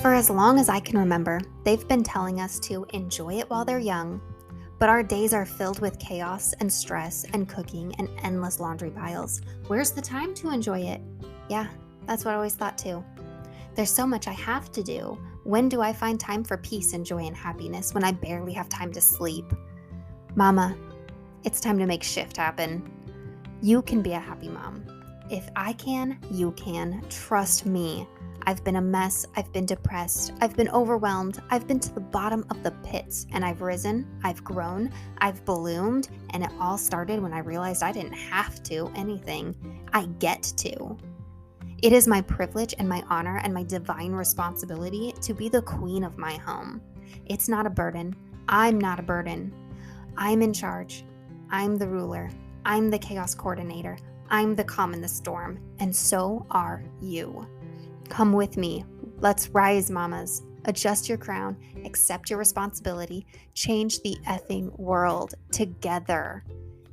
For as long as I can remember, they've been telling us to enjoy it while they're young, but our days are filled with chaos and stress and cooking and endless laundry piles. Where's the time to enjoy it? Yeah, that's what I always thought too. There's so much I have to do. When do I find time for peace and joy and happiness when I barely have time to sleep? Mama, it's time to make shift happen. You can be a happy mom. If I can, you can. Trust me. I've been a mess. I've been depressed. I've been overwhelmed. I've been to the bottom of the pits, and I've risen. I've grown. I've bloomed. And it all started when I realized I didn't have to anything. I get to. It is my privilege and my honor and my divine responsibility to be the queen of my home. It's not a burden. I'm not a burden. I'm in charge. I'm the ruler. I'm the chaos coordinator. I'm the calm in the storm. And so are you. Come with me. Let's rise, mamas. Adjust your crown. Accept your responsibility. Change the effing world together.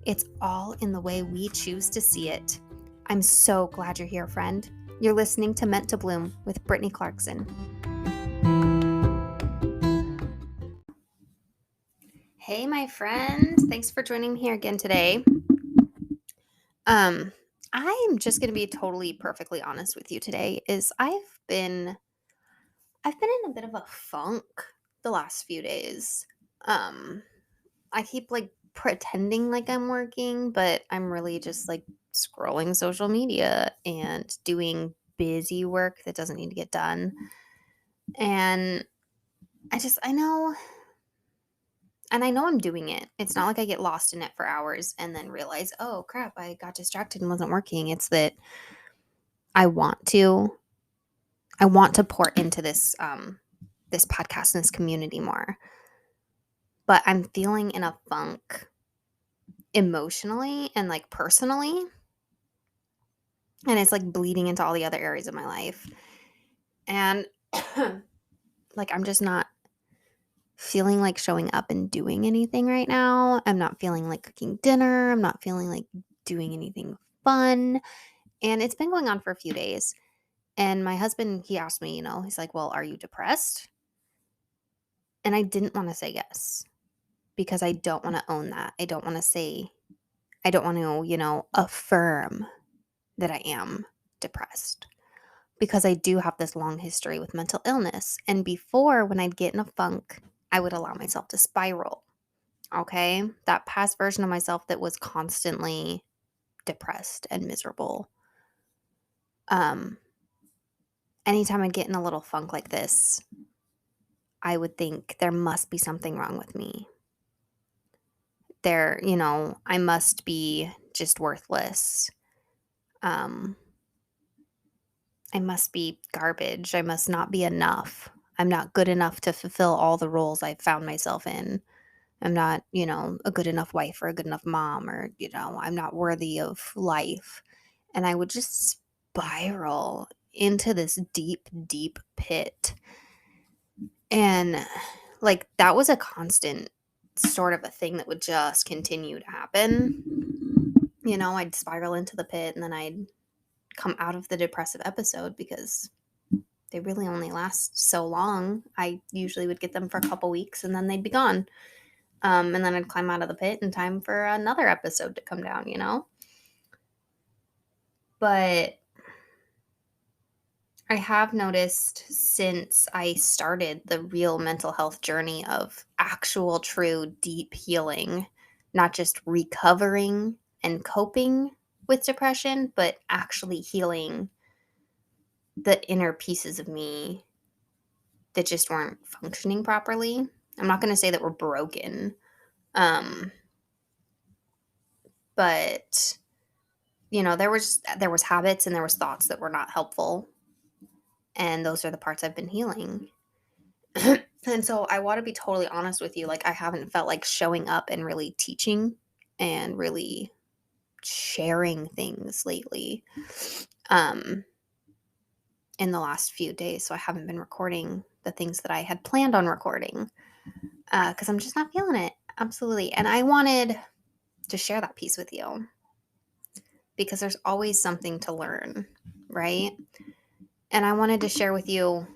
It's all in the way we choose to see it. I'm so glad you're here, friend. You're listening to Meant to Bloom with Brittany Clarkson. Hey, my friend. Thanks for joining me here again today. I'm just going to be totally perfectly honest with you today is I've been in a bit of a funk the last few days. I keep pretending like I'm working, but I'm really just scrolling social media and doing busy work that doesn't need to get done. And I know, and I know I'm doing it. It's not like I get lost in it for hours and then realize, oh crap, I got distracted and wasn't working. It's that I want to pour into this podcast and this community more. But I'm feeling in a funk emotionally and personally. And it's bleeding into all the other areas of my life. And I'm just not feeling like showing up and doing anything right now. I'm not feeling like cooking dinner. I'm not feeling like doing anything fun. And it's been going on for a few days. And my husband, he asked me, he's like, well, are you depressed? And I didn't want to say yes because I don't want to own that. I don't want to, affirm that I am depressed because I do have this long history with mental illness. And before, when I'd get in a funk, I would allow myself to spiral. Okay? That past version of myself that was constantly depressed and miserable. Anytime I get in a little funk like this, I would think there must be something wrong with me. I must be just worthless. I must be garbage. I must not be enough. I'm not good enough to fulfill all the roles I've found myself in. I'm not, a good enough wife or a good enough mom or, I'm not worthy of life. And I would just spiral into this deep, deep pit. And that was a constant sort of a thing that would just continue to happen. I'd spiral into the pit and then I'd come out of the depressive episode because they really only last so long. I usually would get them for a couple weeks and then they'd be gone. And then I'd climb out of the pit in time for another episode to come down, But I have noticed since I started the real mental health journey of actual, true, deep healing, not just recovering and coping with depression, but actually healing the inner pieces of me that just weren't functioning properly. I'm not going to say that we're broken, but there was habits and there was thoughts that were not helpful, and those are the parts I've been healing. And so I want to be totally honest with you. I haven't felt like showing up and really teaching and really sharing things lately in the last few days. So I haven't been recording the things that I had planned on recording because I'm just not feeling it. Absolutely. And I wanted to share that piece with you because there's always something to learn, right? And I wanted to share with you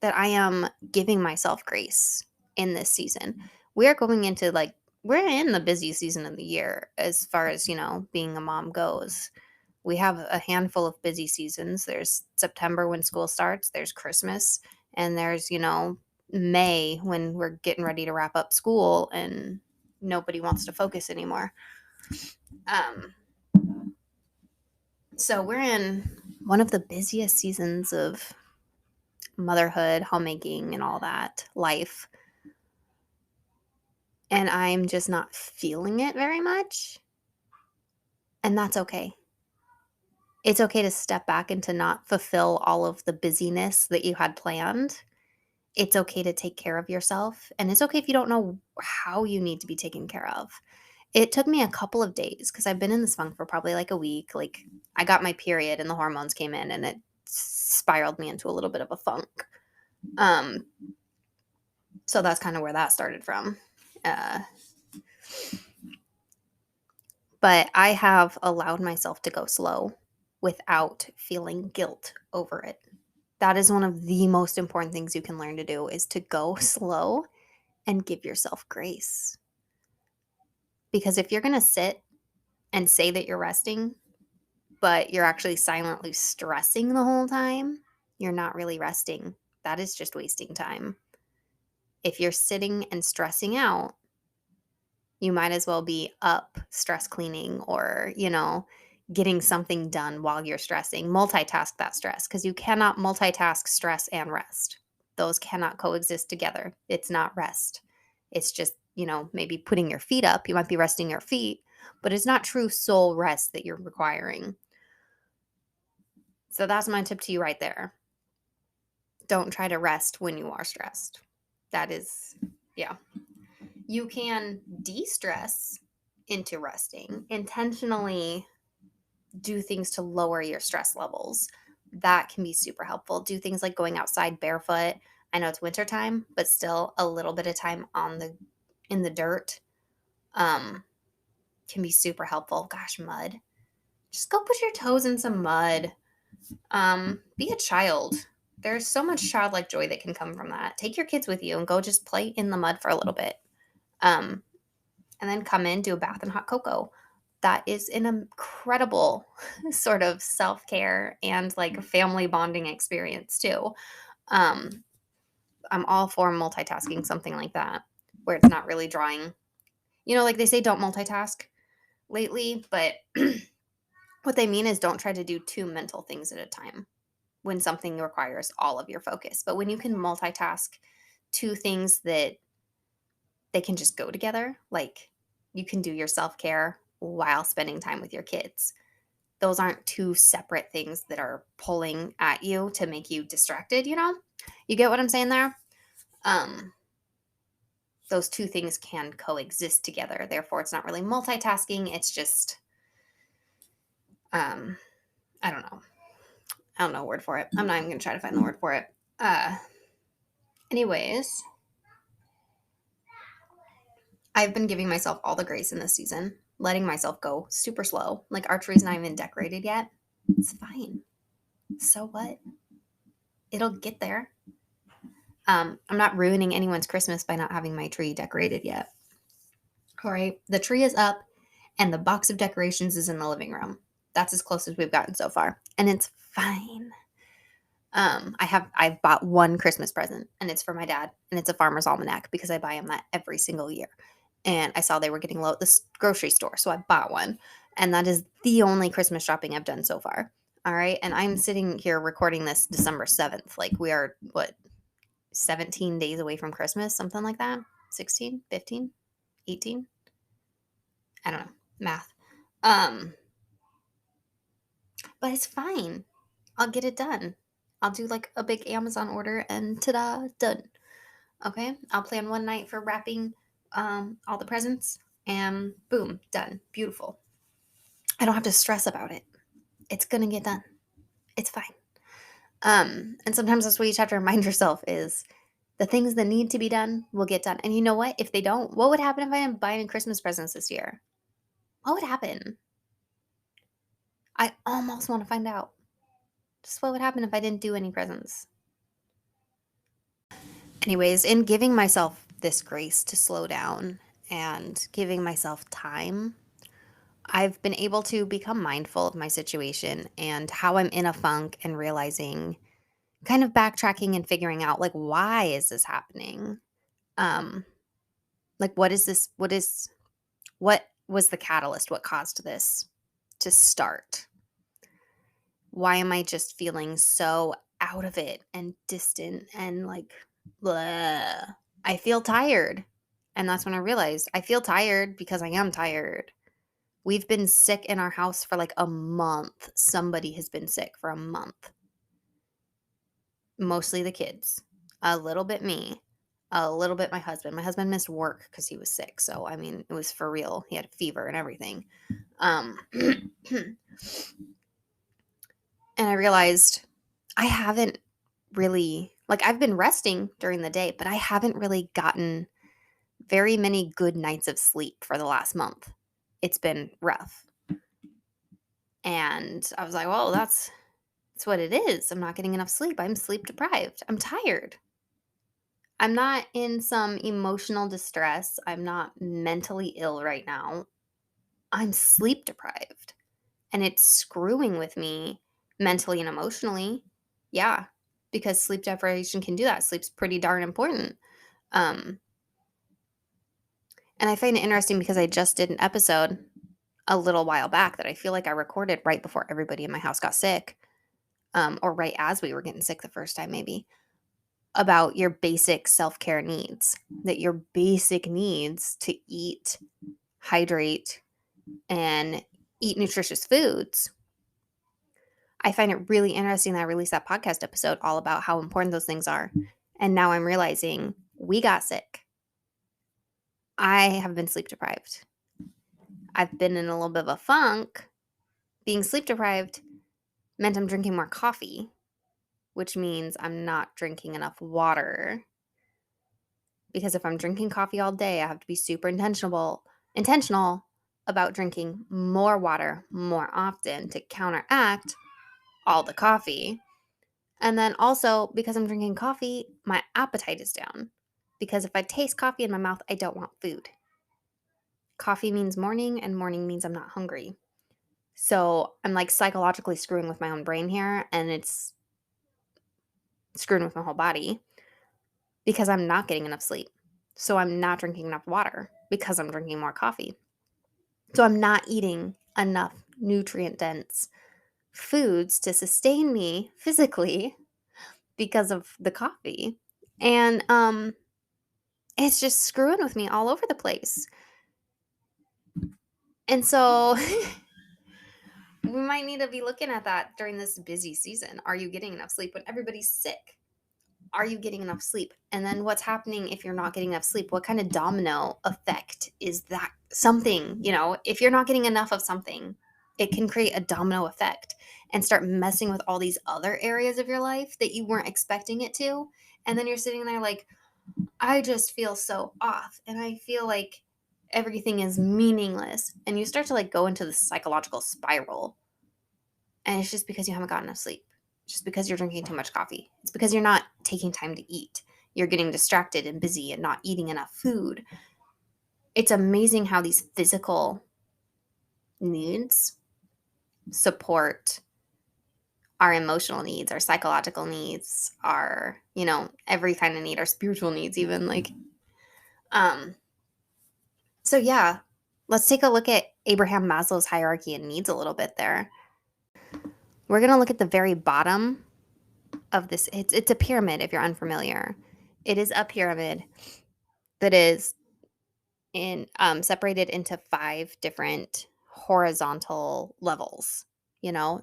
that I am giving myself grace in this season. We are going into we're in the busy season of the year as far as, being a mom goes. We have a handful of busy seasons. There's September when school starts, there's Christmas, and there's, May when we're getting ready to wrap up school and nobody wants to focus anymore. Um, so we're in one of the busiest seasons of motherhood, homemaking, and all that life. And I'm just not feeling it very much. And that's okay. It's okay to step back and to not fulfill all of the busyness that you had planned. It's okay to take care of yourself. And it's okay if you don't know how you need to be taken care of. It took me a couple of days because I've been in this funk for probably like a week. Like, I got my period and the hormones came in and it spiraled me into a little bit of a funk. Um, so that's kind of where that started from. But I have allowed myself to go slow without feeling guilt over it. That is one of the most important things you can learn to do, is to go slow and give yourself grace. Because if you're going to sit and say that you're resting, but you're actually silently stressing the whole time, you're not really resting. That is just wasting time. If you're sitting and stressing out, you might as well be up stress cleaning or, getting something done while you're stressing. Multitask that stress, because you cannot multitask stress and rest. Those cannot coexist together. It's not rest. It's just, maybe putting your feet up. You might be resting your feet, but it's not true soul rest that you're requiring. So that's my tip to you right there. Don't try to rest when you are stressed. That is, yeah. You can de-stress into resting, intentionally do things to lower your stress levels. That can be super helpful. Do things like going outside barefoot. I know it's wintertime, but still a little bit of time in the dirt can be super helpful. Gosh, mud. Just go put your toes in some mud. Be a child. There's so much childlike joy that can come from that. Take your kids with you and go just play in the mud for a little bit. And then come in, do a bath in hot cocoa. That is an incredible sort of self-care and like family bonding experience too. I'm all for multitasking something like that, where it's not really drawing. Like they say, don't multitask lately, but what they mean is don't try to do two mental things at a time when something requires all of your focus. But when you can multitask two things that they can just go together, like you can do your self-care while spending time with your kids. Those aren't two separate things that are pulling at you to make you distracted, You get what I'm saying there? Those two things can coexist together. Therefore, it's not really multitasking. It's just, I don't know. I don't know a word for it. I'm not even going to try to find the word for it. Anyways, I've been giving myself all the grace in this season, letting myself go super slow. Like archery's not even decorated yet. It's fine. So what? It'll get there. I'm not ruining anyone's Christmas by not having my tree decorated yet. All right. The tree is up and the box of decorations is in the living room. That's as close as we've gotten so far. And it's fine. I've bought one Christmas present and it's for my dad and it's a Farmer's Almanac because I buy him that every single year. And I saw they were getting low at the grocery store, so I bought one. And that is the only Christmas shopping I've done so far. All right. And I'm sitting here recording this December 7th. Like we are, 17 days away from Christmas, something like that. 16, 15, 18. I don't know. Math. But it's fine. I'll get it done. I'll do like a big Amazon order and ta-da, done. Okay? I'll plan one night for wrapping all the presents and boom, done. Beautiful. I don't have to stress about it. It's going to get done. It's fine. And sometimes that's what you just have to remind yourself is the things that need to be done will get done. And you know what? If they don't, what would happen if I didn't buy any Christmas presents this year? What would happen? I almost want to find out. Just what would happen if I didn't do any presents? Anyways, in giving myself this grace to slow down and giving myself time, I've been able to become mindful of my situation and how I'm in a funk and realizing, kind of backtracking and figuring out, like, why is this happening? Um, like, what was the catalyst? What caused this to start? Why am I just feeling so out of it and distant and like, bleh? I feel tired. And that's when I realized I feel tired because I am tired. We've been sick in our house for like a month. Somebody has been sick for a month. Mostly the kids, a little bit me, a little bit my husband. My husband missed work because he was sick. So, I mean, it was for real. He had a fever and everything. And I realized I haven't really, like, I've been resting during the day, but I haven't really gotten very many good nights of sleep for the last month. It's been rough. And I was like, well, that's what it is. I'm not getting enough sleep. I'm sleep deprived. I'm tired. I'm not in some emotional distress. I'm not mentally ill right now. I'm sleep deprived. And it's screwing with me mentally and emotionally. Yeah, because sleep deprivation can do that. Sleep's pretty darn important. Um, and I find it interesting because I just did an episode a little while back that I feel like I recorded right before everybody in my house got sick, or right as we were getting sick the first time, maybe, about your basic self care needs. That your basic needs to eat, hydrate, and eat nutritious foods. I find it really interesting that I released that podcast episode all about how important those things are. And now I'm realizing we got sick. I have been sleep deprived. I've been in a little bit of a funk. Being sleep deprived meant I'm drinking more coffee, which means I'm not drinking enough water. Because if I'm drinking coffee all day, I have to be super intentional about drinking more water more often to counteract all the coffee. And then also, because I'm drinking coffee, my appetite is down. Because if I taste coffee in my mouth, I don't want food. Coffee means morning, and morning means I'm not hungry. So I'm like psychologically screwing with my own brain here, and it's screwing with my whole body because I'm not getting enough sleep. So I'm not drinking enough water because I'm drinking more coffee. So I'm not eating enough nutrient dense foods to sustain me physically because of the coffee. And it's just screwing with me all over the place. And so we might need to be looking at that during this busy season. Are you getting enough sleep when everybody's sick? Are you getting enough sleep? And then what's happening if you're not getting enough sleep? What kind of domino effect is that? Something, if you're not getting enough of something, it can create a domino effect and start messing with all these other areas of your life that you weren't expecting it to. And then you're sitting there like, I just feel so off and I feel like everything is meaningless. And you start to like go into the psychological spiral. And it's just because you haven't gotten enough sleep. It's just because you're drinking too much coffee. It's because you're not taking time to eat. You're getting distracted and busy and not eating enough food. It's amazing how these physical needs support our emotional needs, our psychological needs, our, every kind of need, our spiritual needs even, like, so yeah, let's take a look at Abraham Maslow's hierarchy of needs a little bit there. We're going to look at the very bottom of this. It's a pyramid if you're unfamiliar. It is a pyramid that is separated into 5 different horizontal levels,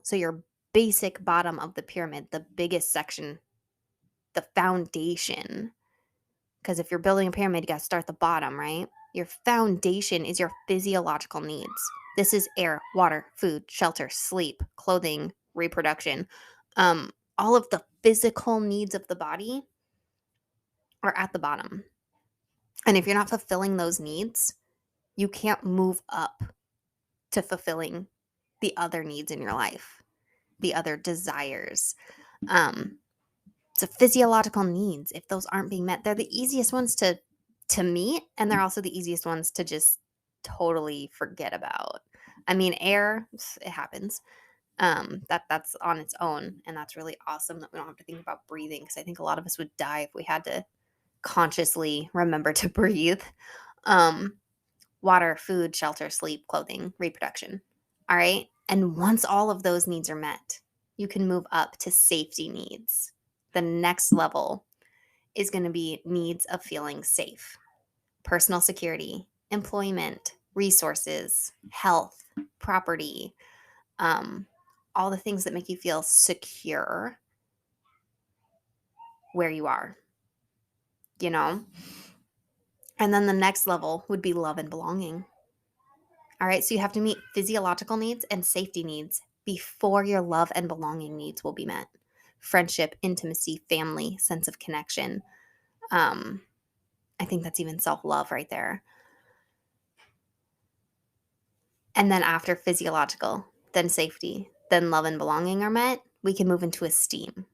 So your basic bottom of the pyramid, the biggest section, the foundation, because if you're building a pyramid, you got to start at the bottom, right? Your foundation is your physiological needs. This is air, water, food, shelter, sleep, clothing, reproduction. All of the physical needs of the body are at the bottom. And if you're not fulfilling those needs, you can't move up to fulfilling the other needs in your life, the other desires. So physiological needs, if those aren't being met, they're the easiest ones to meet, and they're also the easiest ones to just totally forget about. I mean, air, it happens. That's on its own, and that's really awesome that we don't have to think about breathing, because I think a lot of us would die if we had to consciously remember to breathe. Um, Water, food, shelter, sleep, clothing, reproduction. All right. And once all of those needs are met, you can move up to safety needs. The next level is going to be needs of feeling safe, personal security, employment, resources, health, property, um, all the things that make you feel secure where you are, you know? And then the next level would be love and belonging. All right, so you have to meet physiological needs and safety needs before your love and belonging needs will be met. Friendship, intimacy, family, sense of connection. Um, I think that's even self love right there. And then after physiological, then safety, then love and belonging are met, we can move into esteem,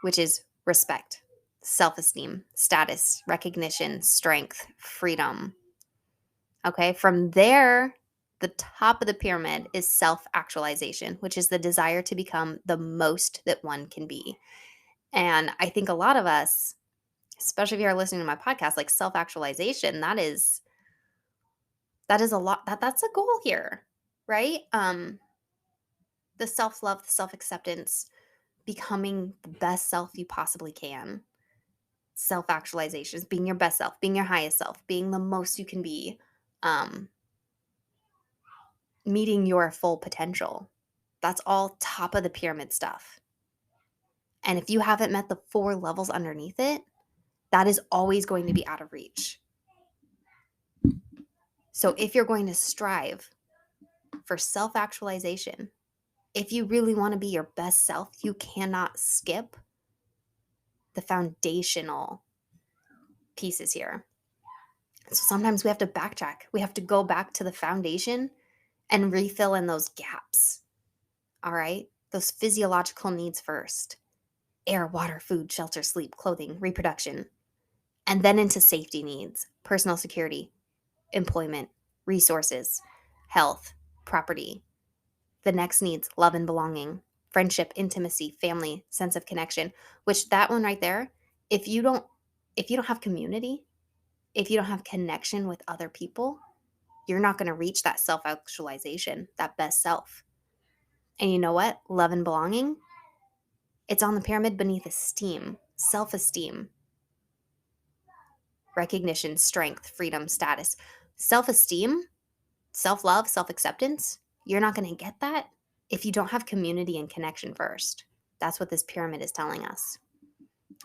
which is respect, self esteem, status, recognition, strength, freedom. Okay, from there, the top of the pyramid is self actualization, which is the desire to become the most that one can be. And I think a lot of us, especially if you're listening to my podcast, like self actualization, that is a lot, that's a goal here, right? The self love, the self acceptance, becoming the best self you possibly can. Self actualization is being your best self, being your highest self, being the most you can be. Um, Meeting your full potential. That's all top of the pyramid stuff. And if you haven't met the 4 levels underneath it, that is always going to be out of reach. So if you're going to strive for self actualization, if you really want to be your best self, you cannot skip the foundational pieces here. So sometimes we have to backtrack. We have to go back to the foundation and refill in those gaps. All right? Those physiological needs first: air, water, food, shelter, sleep, clothing, reproduction. And then into safety needs: personal security, employment, resources, health, property. The next needs: love and belonging, friendship, intimacy, family, sense of connection, which that one right there, if you don't have community, if you don't have connection with other people, you're not going to reach that self-actualization, that best self. And you know what? Love and belonging, it's on the pyramid beneath esteem, self-esteem, recognition, strength, freedom, status. Self-esteem, self-love, self-acceptance, you're not going to get that if you don't have community and connection first. That's what this pyramid is telling us.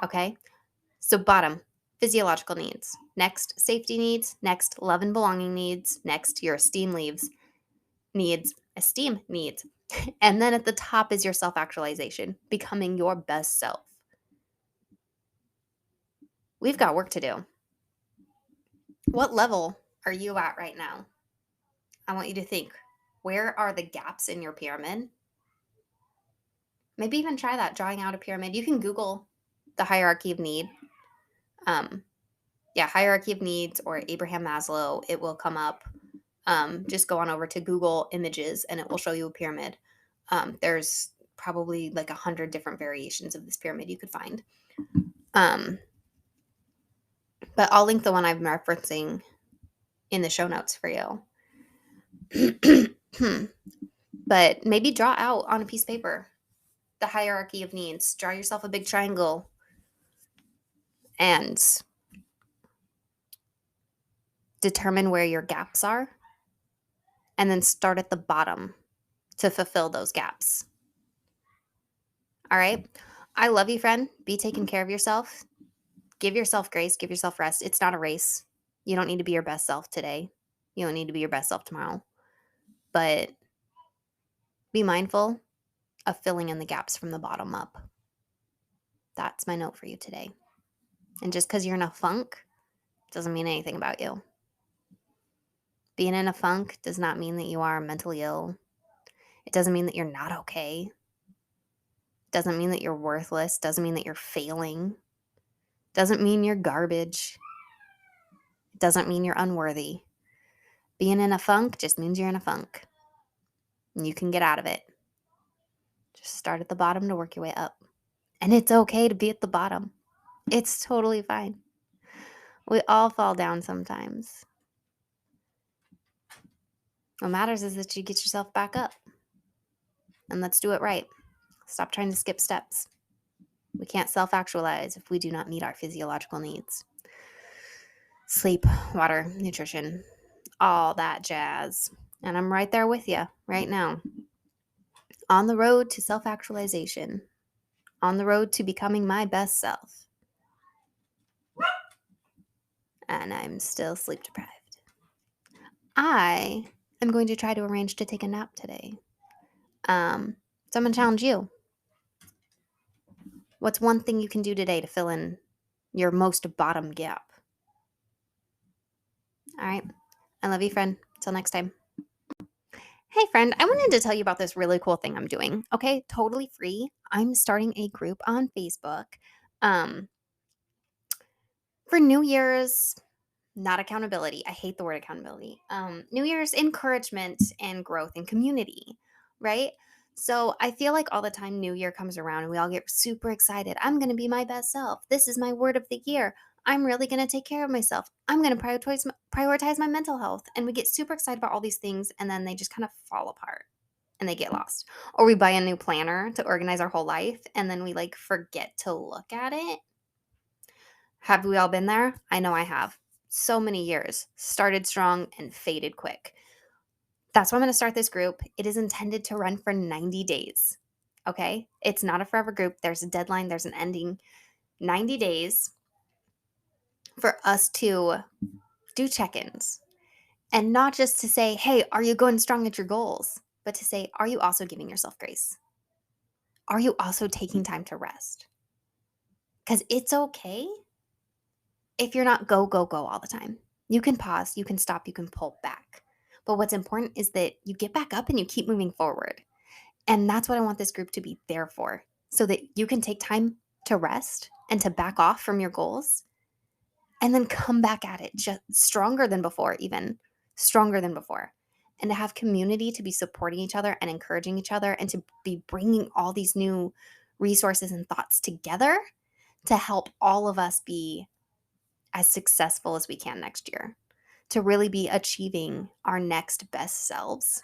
Okay? So bottom, physiological needs. Next, safety needs. Next, love and belonging needs. Next, your esteem needs. And then at the top is your self-actualization, becoming your best self. We've got work to do. What level are you at right now? I want you to think, where are the gaps in your pyramid? Maybe even try that, drawing out a pyramid. You can Google the hierarchy of need. Hierarchy of needs or Abraham Maslow. It will come up. Just go on over to Google Images and it will show you a pyramid. There's probably like 100 different variations of this pyramid you could find. But I'll link the one I'm referencing in the show notes for you. But maybe draw out on a piece of paper the hierarchy of needs. Draw yourself a big triangle and determine where your gaps are, and then start at the bottom to fulfill those gaps. All right? I love you, friend. Be taking care of yourself. Give yourself grace. Give yourself rest. It's not a race. You don't need to be your best self today. You don't need to be your best self tomorrow. But be mindful of filling in the gaps from the bottom up. That's my note for you today. And just because you're in a funk doesn't mean anything about you. Being in a funk does not mean that you are mentally ill. It doesn't mean that you're not okay. Doesn't mean that you're worthless. Doesn't mean that you're failing. Doesn't mean you're garbage. Doesn't mean you're unworthy. Being in a funk just means you're in a funk. And you can get out of it. Just start at the bottom to work your way up. And it's okay to be at the bottom. It's totally fine. We all fall down sometimes. What matters is that you get yourself back up. And let's do it right. Stop trying to skip steps. We can't self-actualize if we do not meet our physiological needs. Sleep, water, nutrition, all that jazz. And I'm right there with you right now. On the road to self-actualization. On the road to becoming my best self. And I'm still sleep deprived. I am going to try to arrange to take a nap today. So I'm going to challenge you. What's one thing you can do today to fill in your most bottom gap? All right. I love you, friend. Until next time. Hey, friend, I wanted to tell you about this really cool thing I'm doing. Okay, totally free. I'm starting a group on Facebook for New Year's, not accountability. I hate the word accountability. New Year's encouragement and growth and community, right? So I feel like all the time New Year comes around and we all get super excited. I'm going to be my best self. This is my word of the year. I'm really going to take care of myself. I'm going to prioritize my mental health. And we get super excited about all these things and then they just kind of fall apart and they get lost. Or we buy a new planner to organize our whole life and then we like forget to look at it. Have we all been there? I know I have. So many years. Started strong and faded quick. That's why I'm going to start this group. It is intended to run for 90 days. Okay? It's not a forever group. There's a deadline. There's an ending. 90 days for us to do check-ins. And not just to say, hey, are you going strong at your goals? But to say, are you also giving yourself grace? Are you also taking time to rest? Because it's okay if you're not go, go, go all the time. You can pause, you can stop, you can pull back. But what's important is that you get back up and you keep moving forward. And that's what I want this group to be there for, so that you can take time to rest and to back off from your goals and then come back at it just stronger than before, even stronger than before. And to have community to be supporting each other and encouraging each other and to be bringing all these new resources and thoughts together to help all of us be as successful as we can next year, to really be achieving our next best selves,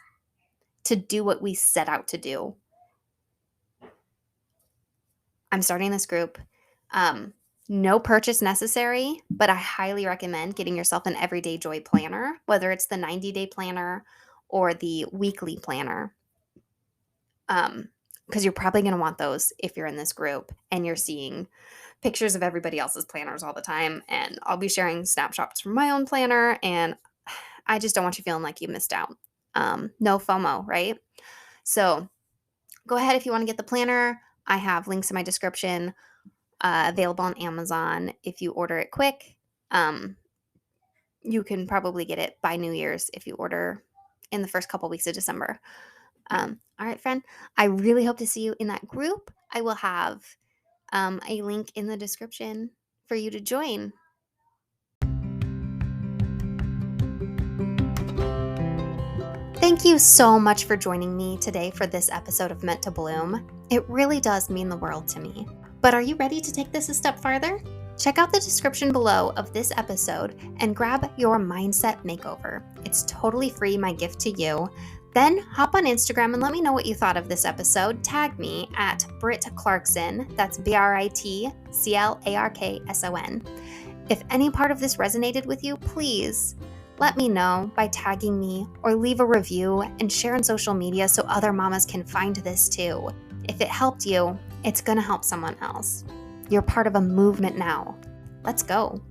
to do what we set out to do. I'm starting this group. No purchase necessary, but I highly recommend getting yourself an everyday joy planner, whether it's the 90-day planner or the weekly planner. Because you're probably going to want those if you're in this group and you're seeing pictures of everybody else's planners all the time. And I'll be sharing snapshots from my own planner. And I just don't want you feeling like you missed out. No FOMO, right? So go ahead if you want to get the planner. I have links in my description, available on Amazon. If you order it quick, you can probably get it by New Year's if you order in the first couple weeks of December. All right, friend, I really hope to see you in that group. I will have a link in the description for you to join. Thank you so much for joining me today for this episode of Meant to Bloom. It really does mean the world to me. But are you ready to take this a step farther? Check out the description below of this episode and grab your mindset makeover. It's totally free, my gift to you. Then hop on Instagram and let me know what you thought of this episode. Tag me at Britt Clarkson. That's BritClarkson. If any part of this resonated with you, please let me know by tagging me or leave a review and share on social media so other mamas can find this too. If it helped you, it's going to help someone else. You're part of a movement now. Let's go.